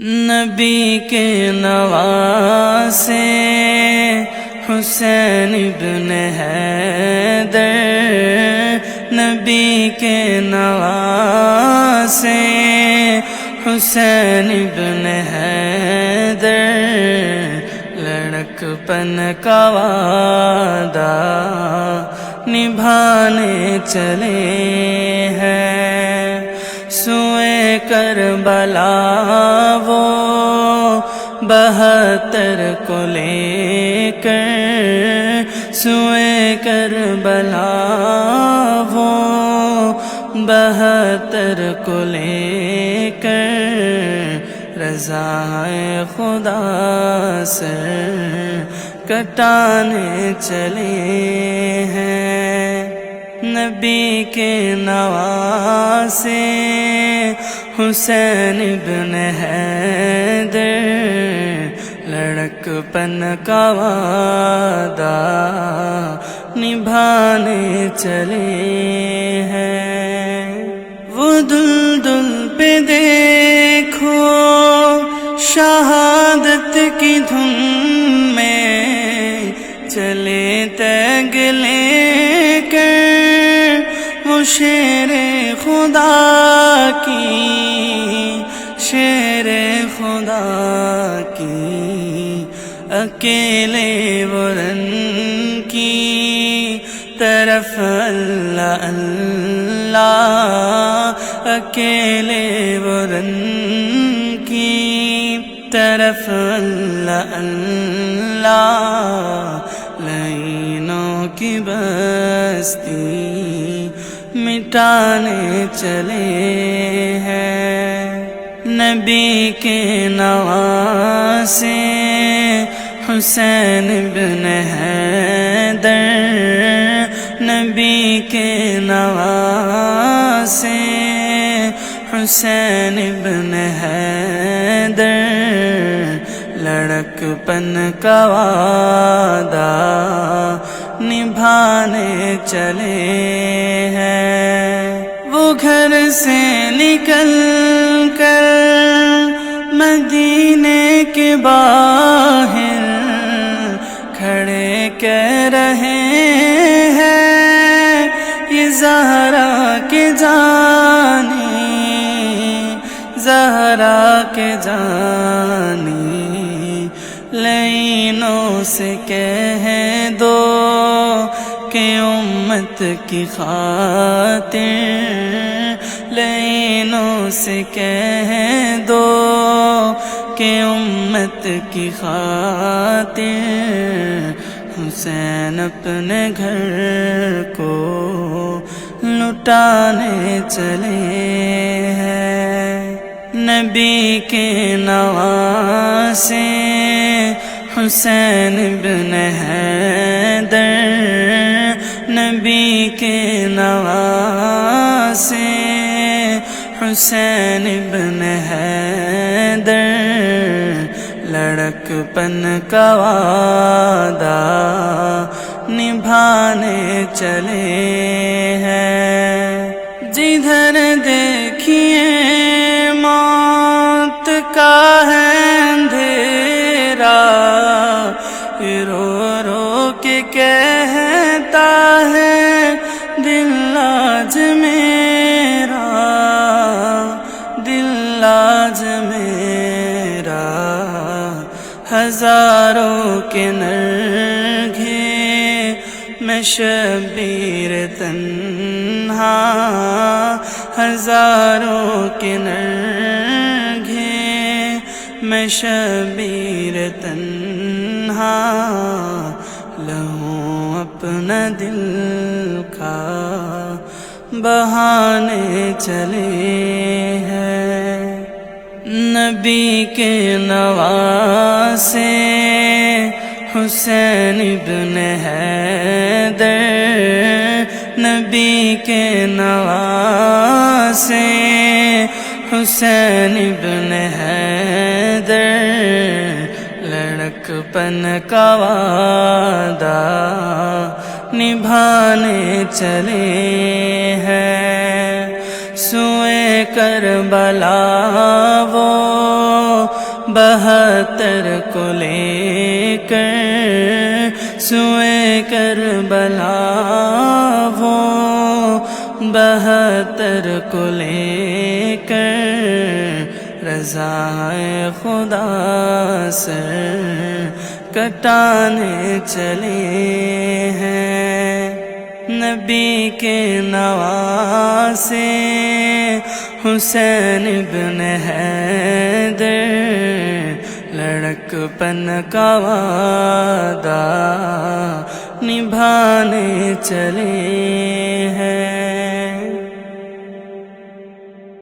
نبی کے نواسے حسین ابن حیدر، نبی کے نواسے حسین ابن حیدر، لڑک پن کا وعدہ نبھانے چلے ہیں، سوئے کربلا وہ 72 کو لے کر، سوئے کربلا وہ 72 کو لے کر، رضائے خدا سر کٹانے چلے ہیں، نبی کے نواسے حسین ابن حیدر، لڑک پن کا وعدہ نبھانے چلے ہیں، وہ دلدل پہ دیکھو شہادت کی دھن میں چلے تیگ لے کر، وہ شیر خدا کی، شیر خدا کی، اکیلے ورن کی طرف اللہ اللہ، اکیلے ورن کی طرف اللہ اللہ، لعینوں کی بستی مٹانے چلے ہیں، نبی کے نواسے حسین ابن حیدر، نبی کے نواسے حسین ابن حیدر، لڑک پن کا وعدہ نبھانے چلے ہیں، وہ گھر سے نکل کر مدینے کے باہر کھڑے کہہ رہے ہیں، یہ زہرا کے جانی، زہرا کے جانی، لعینوں سے کہہ دو کہ امت کی خاطر، لعینوں سے کہہ دو کہ امت کی خاطر، حسین اپنے گھر کو لٹانے چلے ہیں، نبی کے نواسے حسین ابن حیدر، نبی کے نواسے حسین ابن حیدر، لڑک پن کا وعدہ نبھانے چلے ہیں، جدھر دیکھیے موت کا ہے اندھیرا، رو رو کے کہتا ہے دل آج میرا، دل آج میرا، ہزاروں کے نرگھے میں شبیر تنہا، ہزاروں کے نرگھے میں شبیر تنہا، لہوں اپنا دل کا بہانے چلے ہیں، نبی کے نواسے حسین ابن حیدر، نبی کے نواسے حسین ابن حیدر، لڑک پن کا وعدہ نبھانے چلے ہیں، سوئے کربلا وہ 72 کو لے کر سوئے کربلا وہ 72 کو لے کر رضا خدا سر کٹانے چلے ہیں نبی کے نواسے حسین ابن حیدر لڑکپن کا وعدہ نبھانے چلے ہیں